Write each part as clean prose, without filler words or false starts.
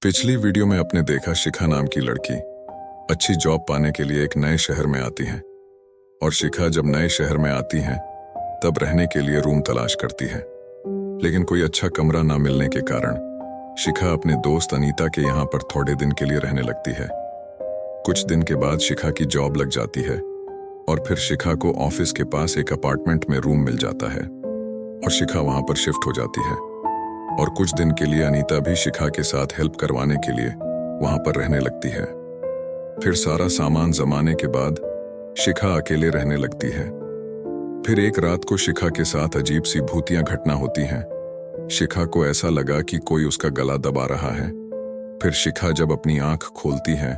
पिछली वीडियो में आपने देखा शिखा नाम की लड़की अच्छी जॉब पाने के लिए एक नए शहर में आती है। और शिखा जब नए शहर में आती है तब रहने के लिए रूम तलाश करती है, लेकिन कोई अच्छा कमरा ना मिलने के कारण शिखा अपने दोस्त अनीता के यहाँ पर थोड़े दिन के लिए रहने लगती है। कुछ दिन के बाद शिखा की जॉब लग जाती है और फिर शिखा को ऑफिस के पास एक अपार्टमेंट में रूम मिल जाता है और शिखा वहां पर शिफ्ट हो जाती है। और कुछ दिन के लिए अनीता भी शिखा के साथ हेल्प करवाने के लिए वहां पर रहने लगती है। फिर सारा सामान जमाने के बाद शिखा अकेले रहने लगती है। फिर एक रात को शिखा के साथ अजीब सी भूतियां घटना होती हैं। शिखा को ऐसा लगा कि कोई उसका गला दबा रहा है। फिर शिखा जब अपनी आंख खोलती है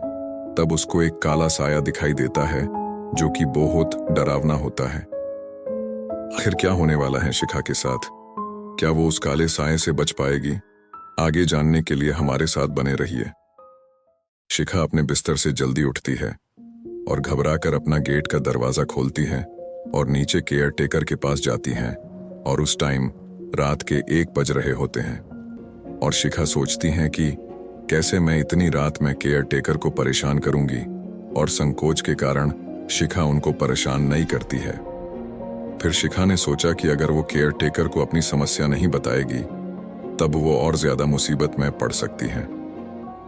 तब उसको एक काला साया दिखाई देता है जो कि बहुत डरावना होता है। आखिर क्या होने वाला है शिखा के साथ? क्या वो उस काले साए से बच पाएगी? आगे जानने के लिए हमारे साथ बने रहिए। शिखा अपने बिस्तर से जल्दी उठती है और घबराकर अपना गेट का दरवाजा खोलती है और नीचे केयर टेकर के पास जाती है। और उस टाइम रात के 1 बज रहे होते हैं और शिखा सोचती हैं कि कैसे मैं इतनी रात में केयर टेकर को परेशान करूंगी, और संकोच के कारण शिखा उनको परेशान नहीं करती है। फिर शिखा ने सोचा कि अगर वो केयर टेकर को अपनी समस्या नहीं बताएगी तब वो और ज्यादा मुसीबत में पड़ सकती है।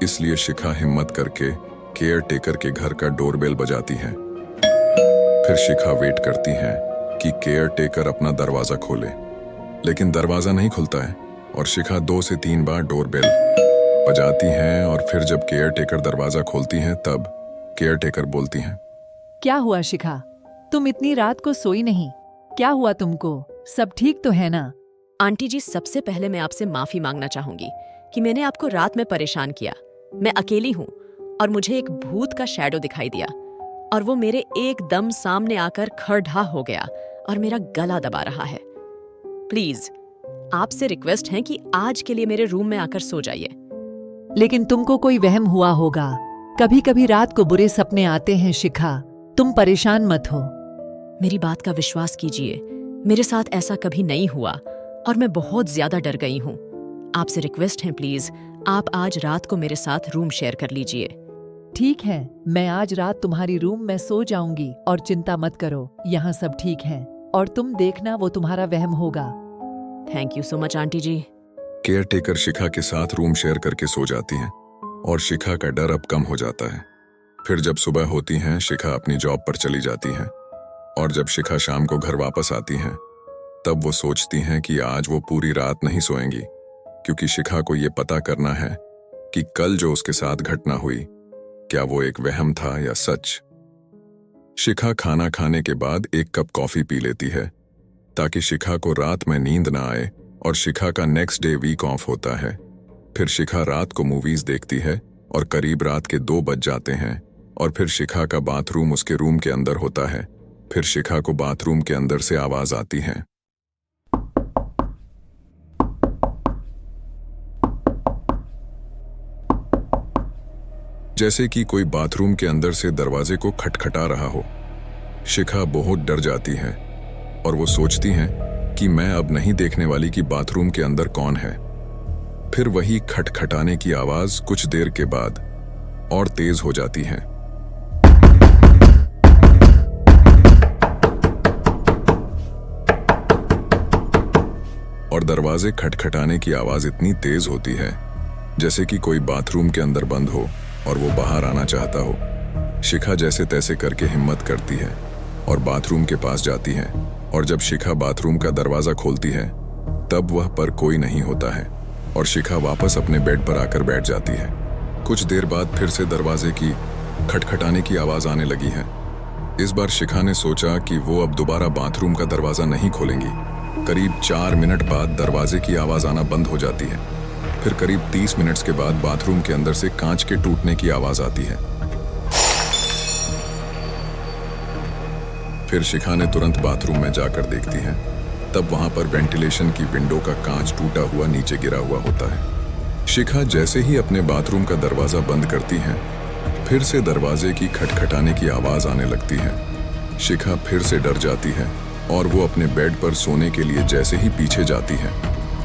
इसलिए शिखा हिम्मत करके केयर टेकर के घर का डोरबेल बजाती है। फिर शिखा वेट करती है कि केयर टेकर अपना दरवाजा खोले, लेकिन दरवाजा नहीं खुलता है और शिखा 2 से 3 बार डोरबेल बजाती है। और फिर जब केयर टेकर दरवाजा खोलती हैं तब केयर टेकर बोलती हैं, क्या हुआ शिखा? तुम इतनी रात को सोई नहीं? क्या हुआ तुमको? सब ठीक तो है ना? आंटी जी, सबसे पहले मैं आपसे माफी मांगना चाहूंगी कि मैंने आपको रात में परेशान किया। मैं अकेली हूँ और मुझे एक भूत का शैडो दिखाई दिया और वो मेरे एकदम सामने आकर खड़ा हो गया और मेरा गला दबा रहा है। प्लीज आपसे रिक्वेस्ट है कि आज के लिए मेरे रूम में आकर सो जाइए। लेकिन तुमको कोई वहम हुआ होगा। कभी कभी रात को बुरे सपने आते हैं शिखा, तुम परेशान मत हो। मेरी बात का विश्वास कीजिए, मेरे साथ ऐसा कभी नहीं हुआ और मैं बहुत ज्यादा डर गई हूँ। आपसे रिक्वेस्ट है, प्लीज आप आज रात को मेरे साथ रूम शेयर कर लीजिए। ठीक है, मैं आज रात तुम्हारी रूम में सो जाऊंगी और चिंता मत करो, यहाँ सब ठीक है और तुम देखना वो तुम्हारा वहम होगा। Thank you so much aunty ji. Caretaker Shikha के साथ रूम शेयर करके सो जाती हैं और शिखा का डर अब कम हो जाता है। फिर जब सुबह होती है शिखा अपनी जॉब पर चली जाती है और जब शिखा शाम को घर वापस आती हैं तब वो सोचती हैं कि आज वो पूरी रात नहीं सोएंगी, क्योंकि शिखा को ये पता करना है कि कल जो उसके साथ घटना हुई क्या वो एक वहम था या सच। शिखा खाना खाने के बाद 1 कप कॉफी पी लेती है ताकि शिखा को रात में नींद ना आए, और शिखा का नेक्स्ट डे वीक ऑफ होता है। फिर शिखा रात को मूवीज देखती है और करीब रात के 2 बज जाते हैं और फिर शिखा का बाथरूम उसके रूम के अंदर होता है। फिर शिखा को बाथरूम के अंदर से आवाज आती है। जैसे कि कोई बाथरूम के अंदर से दरवाजे को खटखटा रहा हो। शिखा बहुत डर जाती है और वो सोचती हैं कि मैं अब नहीं देखने वाली कि बाथरूम के अंदर कौन है। फिर वही खटखटाने की आवाज कुछ देर के बाद और तेज हो जाती है। और दरवाजे खटखटाने की आवाज इतनी तेज होती है जैसे कि कोई बाथरूम के अंदर बंद हो और वो बाहर आना चाहता हो। शिखा जैसे तैसे करके हिम्मत करती है और बाथरूम के पास जाती है, और जब शिखा बाथरूम का दरवाजा खोलती है तब वह पर कोई नहीं होता है और शिखा वापस अपने बेड पर आकर बैठ जाती है। कुछ देर बाद फिर से दरवाजे की खटखटाने की आवाज आने लगी है। इस बार शिखा ने सोचा कि वो अब दोबारा बाथरूम का दरवाजा नहीं खोलेंगी। करीब 4 मिनट बाद दरवाजे की आवाज आना बंद हो जाती है। फिर करीब 30 मिनट्स के बाद बाथरूम के अंदर से कांच के टूटने की आवाज आती है। फिर शिखा ने तुरंत बाथरूम में जाकर देखती है, तब वहां पर वेंटिलेशन की विंडो का कांच टूटा हुआ नीचे गिरा हुआ होता है। शिखा जैसे ही अपने बाथरूम का दरवाजा बंद करती है फिर से दरवाजे की खटखटाने की आवाज आने लगती है। शिखा फिर से डर जाती है और वो अपने बेड पर सोने के लिए जैसे ही पीछे जाती है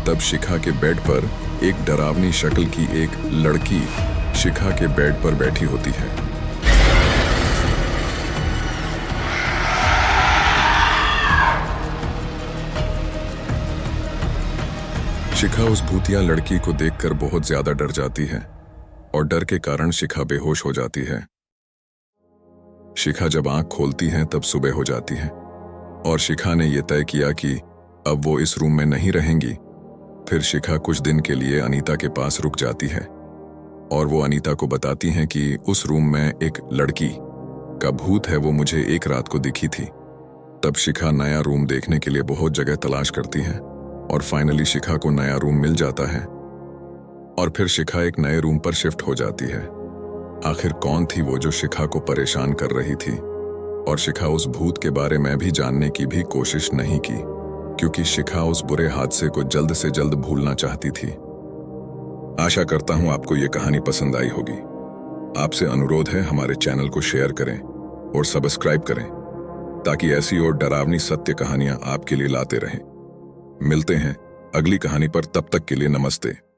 तब शिखा के बेड पर एक डरावनी शक्ल की एक लड़की शिखा के बेड पर बैठी होती है। शिखा उस भूतिया लड़की को देखकर बहुत ज्यादा डर जाती है और डर के कारण शिखा बेहोश हो जाती है। शिखा जब आंख खोलती है तब सुबह हो जाती है और शिखा ने यह तय किया कि अब वो इस रूम में नहीं रहेंगी। फिर शिखा कुछ दिन के लिए अनीता के पास रुक जाती है और वो अनीता को बताती हैं कि उस रूम में एक लड़की का भूत है, वो मुझे एक रात को दिखी थी। तब शिखा नया रूम देखने के लिए बहुत जगह तलाश करती है और फाइनली शिखा को नया रूम मिल जाता है और फिर शिखा एक नए रूम पर शिफ्ट हो जाती है। आखिर कौन थी वो जो शिखा को परेशान कर रही थी? और शिखा उस भूत के बारे में भी जानने की भी कोशिश नहीं की क्योंकि शिखा उस बुरे हादसे को जल्द से जल्द भूलना चाहती थी। आशा करता हूं आपको ये कहानी पसंद आई होगी। आपसे अनुरोध है हमारे चैनल को शेयर करें और सब्सक्राइब करें ताकि ऐसी और डरावनी सत्य कहानियां आपके लिए लाते रहें। मिलते हैं अगली कहानी पर, तब तक के लिए नमस्ते।